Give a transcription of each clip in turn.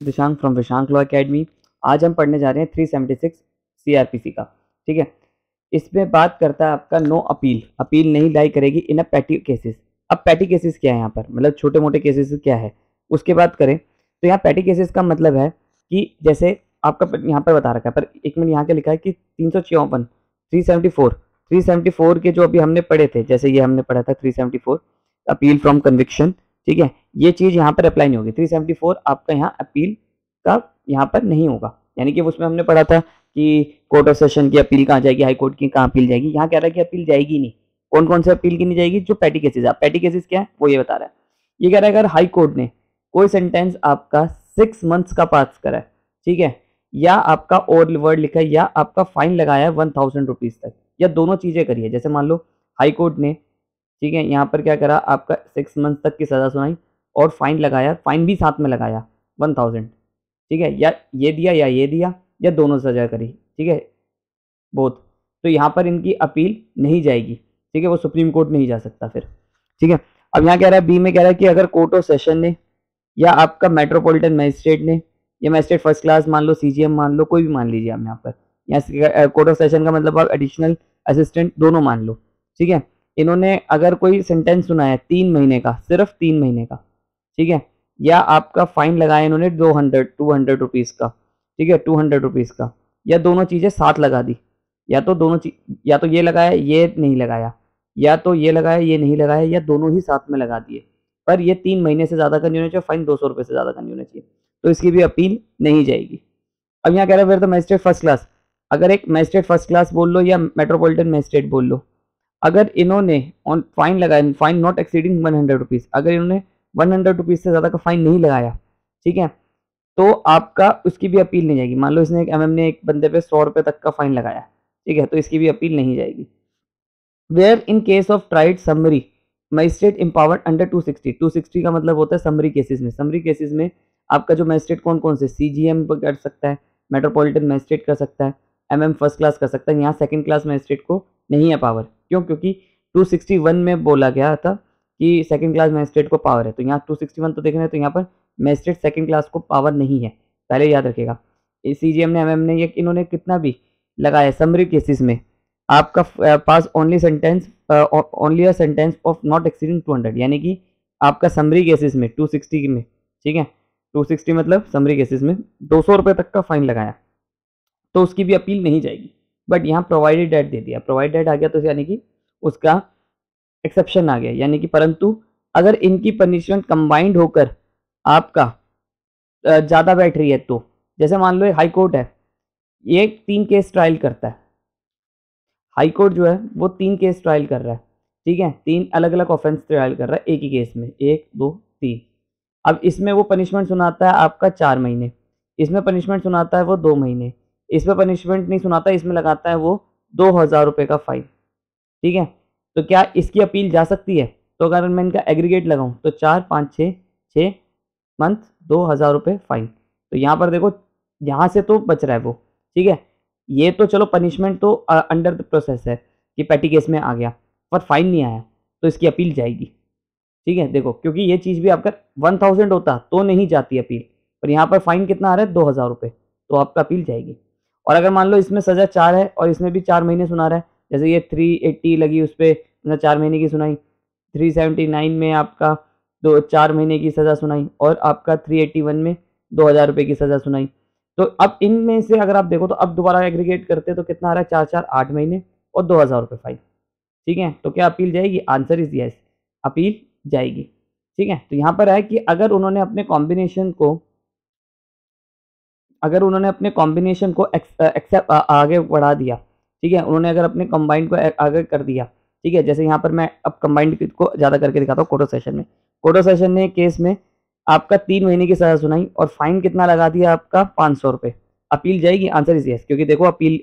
Dishank from Vishank law academy. आज हम पढ़ने जा रहे हैं 376 सीआरपीसी का। ठीक है, इसमें बात करता है आपका नो अपील, अपील नहीं लाई करेगी इन अ पैटी केसेस। अब पैटी केसेस क्या है यहाँ पर, मतलब छोटे मोटे केसेस क्या है उसके बात करें तो यहाँ पैटी केसेस का मतलब है कि जैसे आपका यहाँ पर बता रखा है, पर एक मिनट यहाँ क्या लिखा है कि 354 374 के जो अभी हमने पढ़े थे, जैसे ये हमने पढ़ा था 374 अपील फ्रॉम कन्विक्शन। ठीक है, ये चीज यहाँ पर अप्लाई नहीं होगी। 374 आपका यहाँ अपील का यहाँ पर नहीं होगा, यानी कि उसमें हमने पढ़ा था कि कोर्ट ऑफ सेशन की अपील कहाँ जाएगी, हाई कोर्ट की कहाँ अपील जाएगी। यहाँ कह रहा है कि अपील जाएगी नहीं। कौन कौन से अपील की नहीं जाएगी? जो पैटी केसेस है। पैटी केसेस क्या है वो ये बता रहा है। ये कह रहा है अगर हाई कोर्ट ने कोई सेंटेंस आपका 6 मंथ्स का पास करा है, ठीक है, या आपका और वर्ड लिखा है, या आपका फाइन लगाया है 1000 रुपीज तक, या दोनों चीजें करी है। जैसे मान लो हाई कोर्ट ने, ठीक है, यहाँ पर क्या करा, आपका 6 मंथ तक की सजा सुनाई और फाइन लगाया, फाइन भी साथ में लगाया 1000, ठीक है, या ये दिया या ये दिया, या दोनों सजा करी, ठीक है, बोथ, तो यहाँ पर इनकी अपील नहीं जाएगी। ठीक है, वो सुप्रीम कोर्ट नहीं जा सकता फिर। ठीक है, अब यहाँ कह रहा है बी में कह रहा है कि अगर कोर्ट ऑफ सेशन ने या आपका मेट्रोपॉलिटन मजिस्ट्रेट ने या मजिस्ट्रेट फर्स्ट क्लास मान लो, सीजीएम मान लो, कोई भी मान लीजिए आप यहाँ पर, या कोर्ट ऑफ सेशन का मतलब आप एडिशनल असिस्टेंट दोनों मान लो। ठीक है, इन्होंने अगर कोई सेंटेंस सुना है 3 महीने का, सिर्फ 3 महीने का, ठीक है, या आपका फाइन लगाया इन्होंने 200 रुपीज़ का, ठीक है, 200 रुपीज़ का, या दोनों चीज़ें साथ लगा दी, या तो दोनों चीज, या तो ये लगाया ये नहीं लगाया, या तो ये लगाया ये नहीं लगाया, या दोनों ही साथ में लगा दिए, पर ये 3 महीने से ज़्यादा का नहीं होना चाहिए, फाइन 200 रुपये से ज़्यादा का नहीं होना चाहिए, तो इसकी भी अपील नहीं जाएगी। अब यहाँ कह रहा है फिर तो मजिस्ट्रेट फर्स्ट क्लास, अगर एक मजिस्ट्रेट फर्स्ट क्लास बोल लो या मेट्रोपॉलिटन मजिस्ट्रेट बोल लो, अगर इन्होंने ऑन फाइन लगाया, फाइन नॉट एक्सीडिंग 100 रुपीज़, अगर इन्होंने 100 रुपीज़ से ज़्यादा का फाइन नहीं लगाया, ठीक है, तो आपका उसकी भी अपील नहीं जाएगी। मान लो इसने एक एमएम ने एक बंदे पे 100 रुपये तक का फाइन लगाया, ठीक है, तो इसकी भी अपील नहीं जाएगी। Where in case of tried summary magistrate empowered under 260 का मतलब होता है समरी केसेस में। समरी केसेस में आपका जो मजिस्ट्रेट कौन कौन से, सीजीएम कर सकता है, मेट्रोपॉलिटन मजिस्ट्रेट कर सकता है, एमएम फर्स्ट क्लास कर सकता है। यहाँ सेकंड क्लास मजिस्ट्रेट को नहीं है पावर, क्यों? क्योंकि 261 में बोला गया था कि सेकंड क्लास मजिस्ट्रेट को पावर है, तो यहाँ 261 तो देख रहे हैं, तो यहाँ पर मजिस्ट्रेट सेकंड क्लास को पावर नहीं है, पहले याद रखेगा। सीजीएम ने, एमएम ने, ये इन्होंने कितना भी लगाया समरी केसेस में, आपका पास only sentence only a sentence of not exceeding 200, यानी कि आपका समरी केसेस में 260 में, ठीक है, 260 मतलब समरी केसेस में 200 रुपये तक का फाइन लगाया, तो उसकी भी अपील नहीं जाएगी। बट यहाँ प्रोवाइडेड डेट दे दिया, प्रोवाइडेड डेट आ गया तो यानी कि उसका एक्सेप्शन आ गया, यानी कि परंतु अगर इनकी पनिशमेंट कंबाइंड होकर आपका ज़्यादा बैठ रही है, तो जैसे मान लो हाई कोर्ट है, ये 3 केस ट्रायल करता है, हाई कोर्ट जो है वो 3 केस ट्रायल कर रहा है, ठीक है, 3 अलग अलग ऑफेंस ट्रायल कर रहा है एक ही केस में, 1 2 3। अब इसमें वो पनिशमेंट सुनाता है आपका 4 महीने, इसमें पनिशमेंट सुनाता है वो 2 महीने, इसमें पनिशमेंट नहीं सुनाता, इसमें लगाता है वो 2000 रुपये का फाइन। ठीक है, तो क्या इसकी अपील जा सकती है? तो अगर मैं इनका एग्रीगेट लगाऊं तो 4 5 6 मंथ 2000 रुपये फाइन, तो यहाँ पर देखो यहाँ से तो बच रहा है वो, ठीक है, ये तो चलो पनिशमेंट तो अंडर द प्रोसेस है कि पैटी केस में आ गया, पर फाइन नहीं आया, तो इसकी अपील जाएगी। ठीक है, देखो क्योंकि ये चीज़ भी आपका 1000 होता तो नहीं जाती अपील, पर यहाँ पर फाइन कितना आ रहा है 2000 रुपये, तो आपका अपील जाएगी। और अगर मान लो इसमें सज़ा 4 है और इसमें भी 4 महीने सुना रहा है, जैसे ये 380 लगी उस पर 4 महीने की सुनाई, 379 में आपका 4 महीने की सज़ा सुनाई, और आपका 381 में 2000 रुपये की सज़ा सुनाई, तो अब इनमें से अगर आप देखो तो अब दोबारा एग्रीगेट करते तो कितना आ रहा है, 4 4 8 महीने और 2000 रुपये फाइन। ठीक है, तो क्या अपील जाएगी? आंसर इज यस, अपील जाएगी। ठीक है, तो यहाँ पर है कि अगर उन्होंने अपने कॉम्बिनेशन को एक्सेप्ट आगे बढ़ा दिया, ठीक है, उन्होंने अगर अपने कंबाइंड को आगे कर दिया, ठीक है, जैसे यहाँ पर मैं अब कंबाइंड को ज़्यादा करके दिखाता हूँ। कोर्ट ऑफ सेशन में, कोर्ट ऑफ सेशन ने केस में आपका 3 महीने की सजा सुनाई और फाइन कितना लगा दिया आपका 500 रुपये, अपील जाएगी? आंसर इज यस, क्योंकि देखो अपील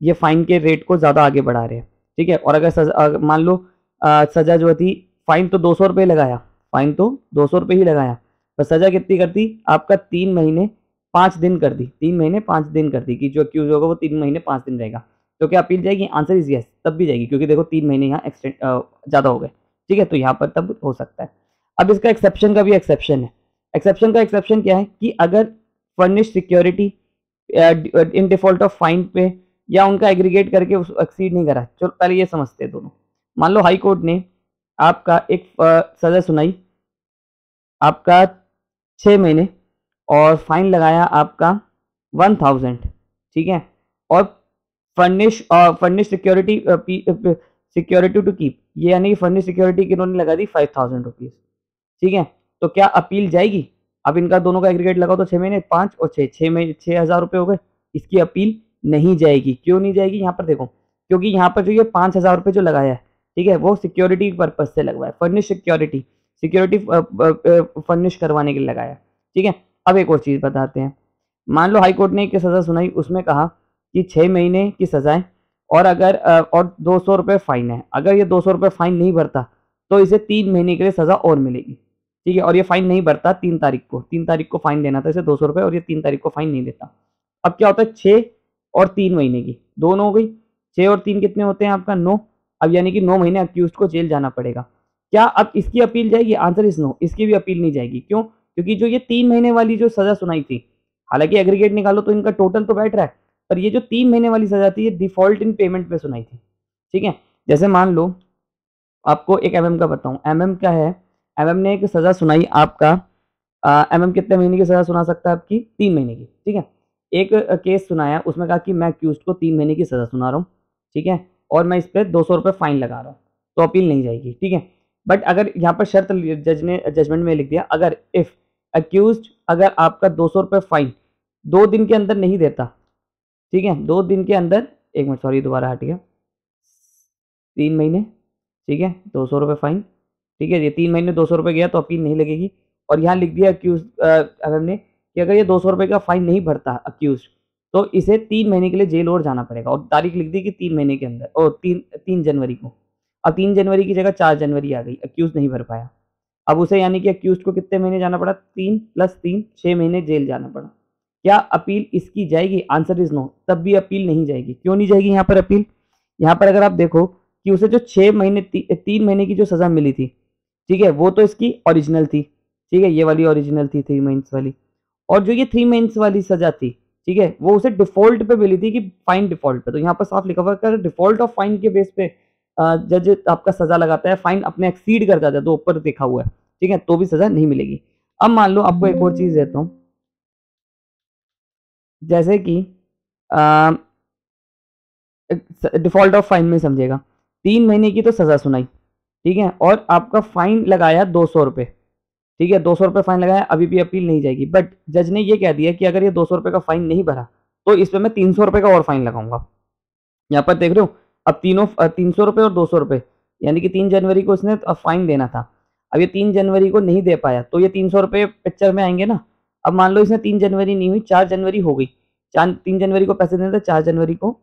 ये फाइन के रेट को ज़्यादा आगे बढ़ा रहे हैं। ठीक है, और अगर सजा मान लो सजा जो थी, फाइन तो 200 रुपये लगाया, फाइन तो 200 रुपये ही लगाया, पर सजा कितनी कर दी आपका 3 महीने 5 दिन कर दी, 3 महीने 5 दिन कर दी कि जो एक्यूज होगा वो 3 महीने 5 दिन रहेगा, तो क्या अपील जाएगी? आंसर इज यस, तब भी जाएगी, क्योंकि देखो 3 महीने यहाँ एक्सटेंड ज़्यादा हो गए। ठीक है, तो यहाँ पर तब हो सकता है। अब इसका एक्सेप्शन का भी एक्सेप्शन है। एक्सेप्शन का एक्सेप्शन क्या है कि अगर furnish security in default of fine पे, या उनका एग्रीगेट करके एक्सीड नहीं करा। चलो पहले ये समझते हैं दोनों। मान लो हाई कोर्ट ने आपका एक सजा सुनाई आपका 6 महीने और फाइन लगाया आपका 1000, ठीक है, और furnish security security to keep, ये यानी कि फर्निश सिक्योरिटी की इन्होंने लगा दी 5000 रुपीज, ठीक है। तो क्या अपील जाएगी? अब इनका दोनों का एग्रीगेट लगाओ तो 6 महीने 5 और 6 6 महीने 6000 रुपये हो गए। इसकी अपील नहीं जाएगी। क्यों नहीं जाएगी? यहाँ पर देखो, क्योंकि यहाँ पर जो ये 5000 रुपये जो लगाया है, ठीक है, वो सिक्योरिटी पर्पज से लगवाया, फर्निश सिक्योरिटी फर्निश करवाने के लिए लगाया, ठीक है। अब एक और चीज बताते हैं। मान लो हाई कोर्ट ने एक सजा सुनाई, उसमें कहा कि 6 महीने की सजाएं और अगर और 200 रुपये फाइन है। अगर ये 200 रुपये फाइन नहीं भरता तो इसे 3 महीने के लिए सजा और मिलेगी, ठीक है। और ये फाइन नहीं भरता 3 तारीख को फाइन देना था इसे 200 रुपये, और ये 3 तारीख को फाइन नहीं देता। अब क्या होता है, 6 और 3 महीने की दोनों हो गई। 6 और 3 कितने होते हैं आपका 9। अब यानी कि 9 महीने अक्यूज को जेल जाना पड़ेगा। क्या अब इसकी अपील जाएगी? आंसर इज नो, इसकी भी अपील नहीं जाएगी। क्यों? क्योंकि जो ये 3 महीने वाली जो सजा सुनाई थी, हालांकि एग्रीगेट निकालो तो इनका टोटल तो बैठ रहा है, पर ये जो 3 महीने वाली सजा थी ये डिफॉल्ट इन पेमेंट पे सुनाई थी, ठीक है। जैसे मान लो आपको एक एमएम का बताऊं, एमएम क्या है, एमएम ने एक सजा सुनाई आपका, एमएम कितने महीने की सजा सुना सकता है? आपकी 3 महीने की, ठीक है। एक केस सुनाया, उसमें कहा कि मैं अक्यूज्ड को 3 महीने की सजा सुना रहा हूँ, ठीक है, और मैं इस पर 200 रुपये फाइन लगा रहा हूँ, तो अपील नहीं जाएगी, ठीक है। बट अगर यहाँ पर शर्त जज ने जजमेंट में लिख दिया, अगर इफ अक्यूज्ड अगर आपका 200 रुपये फाइन 2 दिन के अंदर नहीं देता, ठीक है, 2 दिन के अंदर, एक मिनट सॉरी दोबारा हट गया, 3 महीने, ठीक है, 200 रुपये फाइन, ठीक है, ये 3 महीने 200 रुपये गया तो अपील नहीं लगेगी। और यहाँ लिख दिया अक्यूज ने कि अगर ये 200 रुपये का फाइन नहीं भरता अक्यूज, तो इसे 3 महीने के लिए जेल और जाना पड़ेगा, और तारीख लिख दी कि 3 महीने के अंदर, और 3 जनवरी को। अब 3 जनवरी की जगह 4 जनवरी आ गई, अक्यूज नहीं भर पाया। अब उसे यानी कि अक्यूज को कितने महीने जाना पड़ा? 3 + 3 6 महीने जेल जाना पड़ा। क्या अपील इसकी जाएगी? आंसर इज नो, तब भी अपील नहीं जाएगी। क्यों नहीं जाएगी यहाँ पर अपील? यहाँ पर अगर आप देखो कि उसे जो 6 महीने 3 महीने की जो सजा मिली थी, ठीक है, वो तो इसकी ओरिजिनल थी, ठीक है, ये वाली ओरिजिनल थी 3 मंथ्स वाली, और जो ये 3 मंथ्स वाली सजा थी, ठीक है, वो उसे डिफॉल्ट पे मिली थी कि फाइन डिफॉल्ट पे। तो यहाँ पर साफ लिखा हुआ है डिफॉल्ट ऑफ फाइन के बेस पे जज आपका सजा लगाता है, फाइन अपने एक्सीड कर जाता है तो ऊपर देखा हुआ है, ठीक है, तो भी सजा नहीं मिलेगी। अब मान लो आपको एक और चीज देता हूं, जैसे कि डिफॉल्ट ऑफ फाइन में समझेगा, 3 महीने की तो सजा सुनाई, ठीक है, और आपका फाइन लगाया 200 रुपये, ठीक है, 200 रुपये फाइन लगाया, अभी भी अपील नहीं जाएगी। बट जज ने ये कह दिया कि अगर ये 200 रुपये का फाइन नहीं भरा तो इस पर मैं 300 रुपये का और फाइन लगाऊंगा। यहाँ पर देख रहे हो, अब तीनों 300 रुपये और 200 रुपये, यानी कि 3 जनवरी को इसने फाइन देना था। अब ये 3 जनवरी को नहीं दे पाया तो ये 300 रुपये पिक्चर में आएंगे ना। अब मान लो इसने 3 जनवरी नहीं हुई, 4 जनवरी हो गई, 3 जनवरी को पैसे देने थे, 4 जनवरी को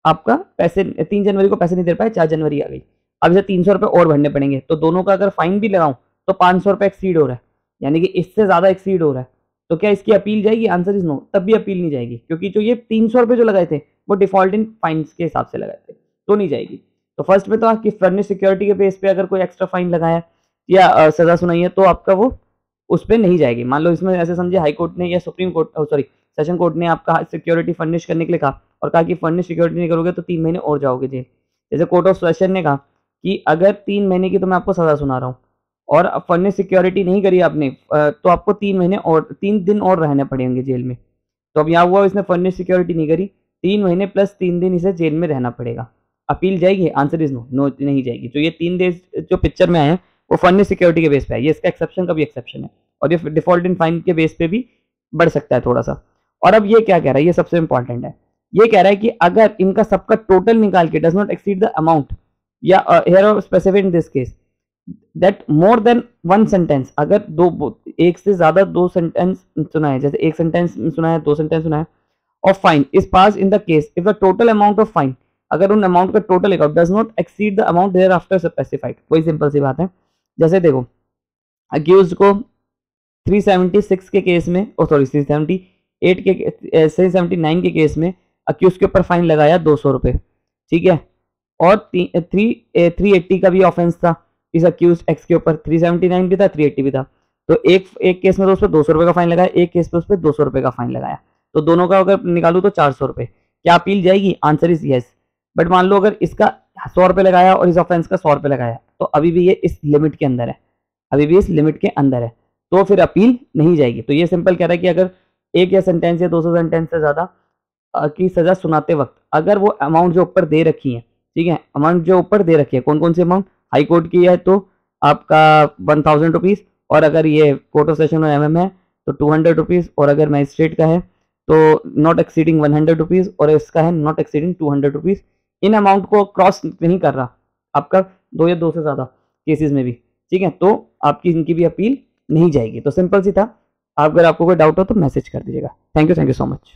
आपका पैसे, 3 जनवरी को पैसे नहीं दे पाए, 4 जनवरी आ गई। अब इसे 300 रुपये और भरने पड़ेंगे, तो दोनों का अगर फाइन भी लगाऊं तो 500 रुपये एक्सीड हो रहा है, यानी कि इससे ज्यादा एक्सीड हो रहा है। तो क्या इसकी अपील जाएगी? आंसर इज नो, तब भी अपील नहीं जाएगी, क्योंकि जो ये 300 रुपये जो लगाए थे वो डिफॉल्ट इन फाइन्स के हिसाब से लगाए थे, तो नहीं जाएगी। तो फर्स्ट में तो आपकी फर्निश सिक्योरिटी के बेस पे अगर कोई एक्स्ट्रा फाइन लगाया या सजा सुनाई है तो आपका वो उस पर नहीं जाएगी। मान लो इसमें ऐसे समझे हाई कोर्ट ने या supreme court sorry session court ने आपका सिक्योरिटी फर्निश करने के लिए कहा और कहा कि फर्निश सिक्योरिटी नहीं करोगे तो 3 महीने और जाओगे जेल। जैसे कोर्ट ऑफ सेशन ने कहा कि अगर 3 महीने की तो मैं आपको सजा सुना रहा हूँ और फर्निश सिक्योरिटी नहीं करी आपने तो आपको 3 महीने और 3 दिन और रहने पड़ेंगे जेल में। तो अब यहाँ हुआ इसने फर्निश सिक्योरिटी नहीं करी, 3 महीने + 3 दिन इसे जेल में रहना पड़ेगा। अपील जाएगी? आंसर इज नो, नो नहीं जाएगी। तो ये 3 डेज जो पिक्चर में आए हैं वो फर्निश सिक्योरिटी के बेस पे है, ये इसका एक्सेप्शन का भी एक्सेप्शन है, और ये डिफॉल्ट इन फाइन के बेस पे भी बढ़ सकता है थोड़ा सा। और अब ये क्या कह रहा है, ये सबसे इंपॉर्टेंट है, ये कह रहा है कि अगर इनका सबका टोटल निकाल के does not exceed the amount, या here specific in this case that more than 1 sentence, अगर एक से ज्यादा 2 सेंटेंस सुना है, जैसे 1 सेंटेंस सुना है, 2 सेंटेंस सुना है, of fine is pass in the case if the total amount of fine, अगर उन अमाउंट का total account does not exceed the amount thereafter specified. कोई सिंपल सी बात है, जैसे देखो अक्यूज को 376 के केस में, सॉरी 378 के 379 के केस में अक्यूज के ऊपर फाइन लगाया 200 रुपये, ठीक है, और 380 का भी ऑफेंस था इस अक्यूज एक्स के ऊपर, 379 भी था 380 भी था, तो एक केस में तो उस पर 200 रुपये का फाइन लगाया, एक केस पे उस पर 200 रुपये का फाइन लगाया, तो दोनों का अगर निकालू तो 400 रुपये। क्या अपील जाएगी? Answer is yes. बट मान लो अगर इसका 100 रुपये लगाया और इस ऑफेंस का 100 रुपये लगाया, तो अभी भी ये इस लिमिट के अंदर है, अभी भी इस लिमिट के अंदर है, तो फिर अपील नहीं जाएगी। तो ये सिंपल कह रहा है कि अगर एक या सेंटेंस या 200 सेंटेंस से ज्यादा की सजा सुनाते वक्त अगर वो अमाउंट जो ऊपर दे रखी है, ठीक है, अमाउंट जो ऊपर दे रखी है, कौन कौन सी अमाउंट, हाई कोर्ट की है तो आपका 1000 रुपीज, और अगर ये कोर्ट ऑफ सेशन और MM है तो 200 रुपीज, और अगर मैजिस्ट्रेट का है तो नॉट एक्सीडिंग 100 रुपीज, और इसका है not exceeding 200 rupees, in amount को क्रॉस नहीं कर रहा आपका 2 या 2 से ज्यादा केसेस में भी, ठीक है, तो आपकी इनकी भी अपील नहीं जाएगी। तो सिंपल सी था। अगर आपको कोई डाउट हो तो मैसेज कर दीजिएगा। Thank you so much.